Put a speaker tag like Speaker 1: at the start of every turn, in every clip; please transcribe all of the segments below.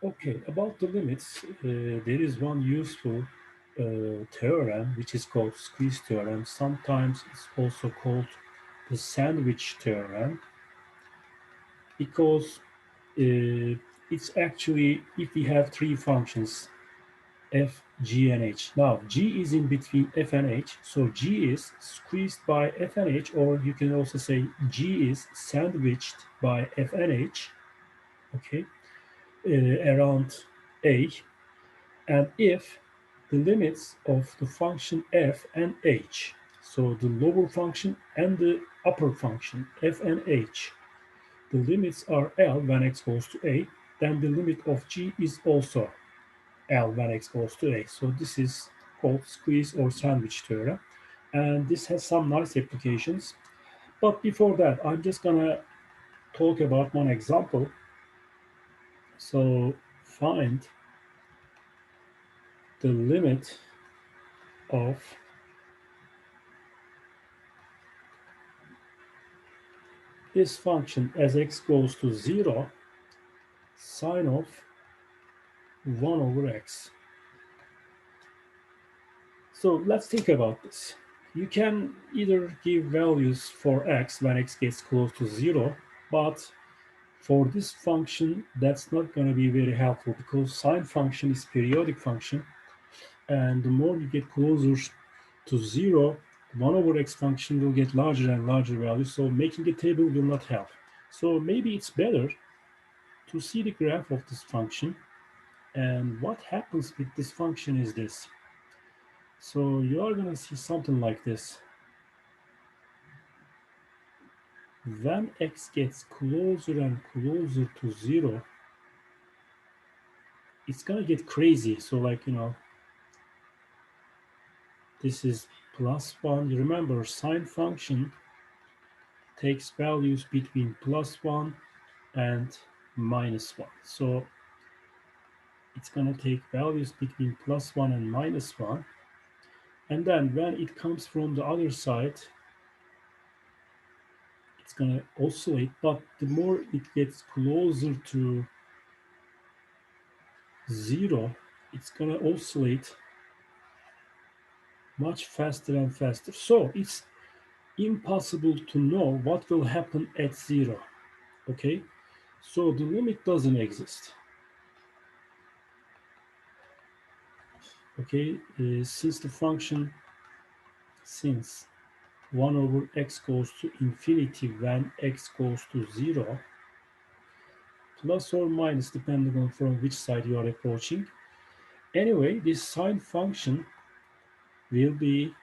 Speaker 1: Okay, about the limits, there is one useful theorem which is called squeeze theorem. Sometimes it's also called the sandwich theorem because it's actually if we have three functions f, g, and h. Now g is in between f and h, so g is squeezed by f and h, or you can also say g is sandwiched by f and h. Okay, around a. And if the limits of the function f and h, so the lower function and the upper function f and h, the limits are L when x goes to a, then the limit of g is also L when x goes to a. So this is called squeeze or sandwich theorem. And this has some nice applications. But before that, I'm just gonna talk about one example. So find the limit of this function as x goes to 0 sine of 1 over x. So let's think about this. You can either give values for x when x gets close to 0, but for this function, that's not going to be very helpful because sine function is periodic function, and the more you get closer to 0, 1 over x function will get larger and larger values, so making a table will not help. So maybe it's better to see the graph of this function. And what happens with this function is this. So you are going to see something like this. When x gets closer and closer to 0, it's going to get crazy. So like, this is plus 1. You remember sine function takes values between plus 1 and minus 1. So it's going to take values between plus 1 and minus 1. And then when it comes from the other side, it's going to oscillate, but the more it gets closer to 0, it's going to oscillate much faster and faster. So it's impossible to know what will happen at 0. Okay, so the limit doesn't exist. Okay, since the function, since 1 over x goes to infinity when x goes to 0, plus or minus depending on from which side you are approaching. Anyway, this sine function will be,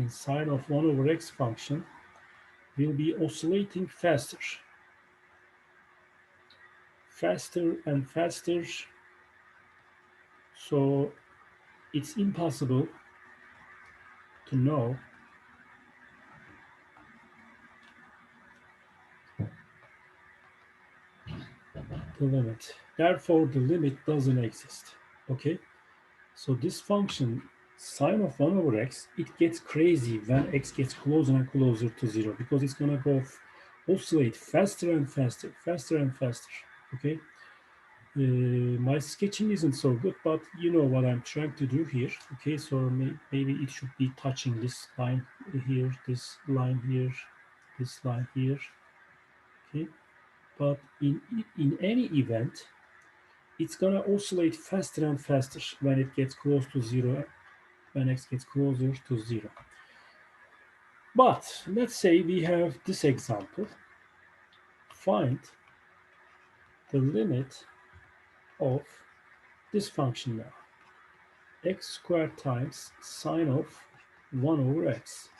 Speaker 1: sine of 1 over x function will be oscillating faster and faster. So it's impossible to know the limit. Therefore, the limit doesn't exist. Okay, so this function sine of 1 over x, it gets crazy when x gets closer and closer to 0 because it's gonna go oscillate faster and faster, faster and faster. Okay, my sketching isn't so good, but you know what I'm trying to do here. Okay, so maybe it should be touching this line here, this line here, this line here. Okay, but in any event, it's gonna oscillate faster and faster when it gets close to 0, when x gets closer to 0. But let's say we have this example. Find the limit of this function now. X squared times sine of 1 over x.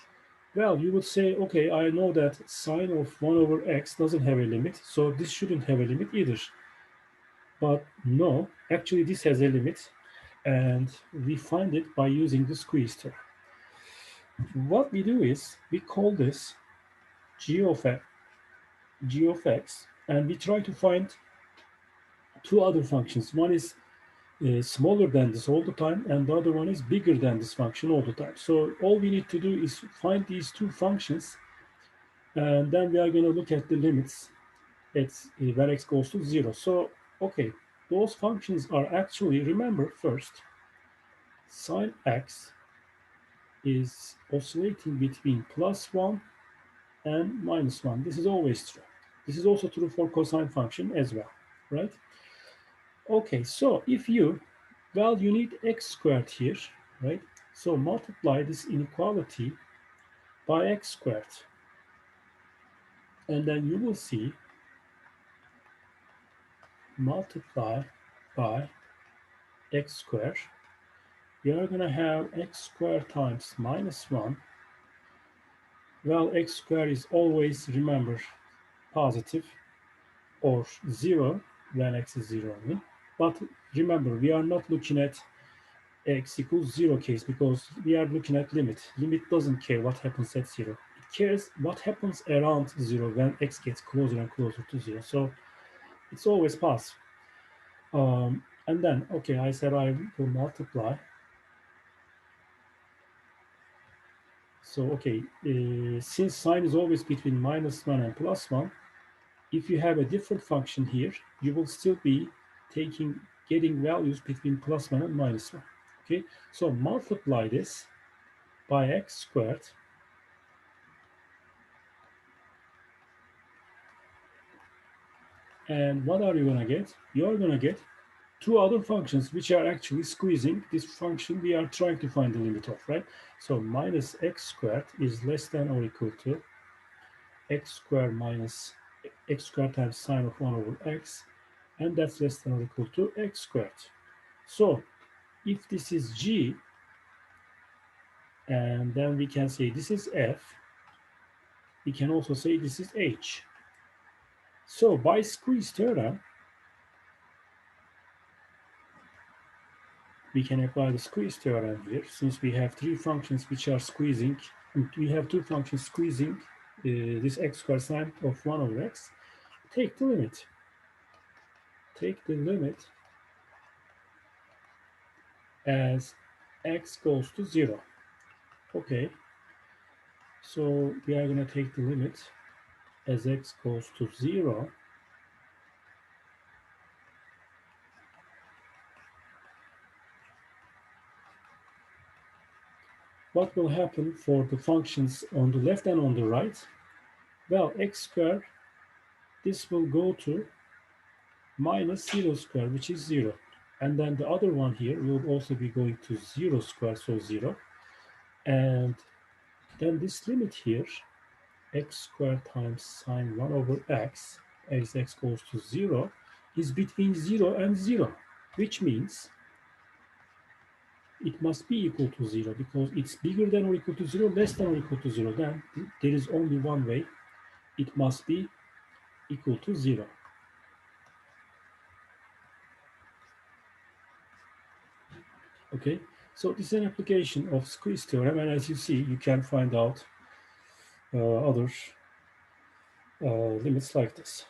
Speaker 1: Well, you would say, okay, I know that sine of 1 over x doesn't have a limit, so this shouldn't have a limit either. But no, actually this has a limit, and we find it by using the squeeze term. What we do is we call this g of x, and we try to find two other functions. One is smaller than this all the time, and the other one is bigger than this function all the time. So all we need to do is find these two functions, and then we are going to look at the limits when x goes to 0. So, okay, those functions are actually, remember first, sine x is oscillating between +1 and -1. This is always true. This is also true for cosine function as well, right? Okay, so if you, well, you need x squared here, right? So multiply this inequality by x squared, and then you will see multiply by x squared. We are going to have x squared times -1. Well, x squared is always, remember, positive or 0 when x is 0 only. But remember, we are not looking at x equals 0 case because we are looking at limit. Limit doesn't care what happens at 0. It cares what happens around 0 when x gets closer and closer to 0. So it's always positive. And then, okay, I said I will multiply. So, okay, since sine is always between -1 and +1, if you have a different function here, you will still be getting values between +1 and -1. Okay, so multiply this by x squared, and what are you going to get? You're going to get two other functions which are actually squeezing this function we are trying to find the limit of, right? So minus x squared is less than or equal to x squared minus x squared times sine of 1 over x, and that's less than or equal to x squared. So if this is g, and then we can say this is f, we can also say this is h. So by squeeze theorem, we can apply the squeeze theorem here, since we have three functions which are squeezing, and we have two functions squeezing this x squared sine of 1 over x. Take the limit. Take the limit as x goes to 0. Okay, so we are going to take the limit as x goes to 0. What will happen for the functions on the left and on the right? Well, x squared, this will go to minus 0 squared, which is 0. And then the other one here will also be going to 0 squared, so 0. And then this limit here, x squared times sine 1 over x, as x goes to 0, is between 0 and 0, which means it must be equal to 0 because it's bigger than or equal to 0, less than or equal to 0. Then there is only one way. It must be equal to 0. Okay, so this is an application of squeeze theorem, and as you see, you can find out other limits like this.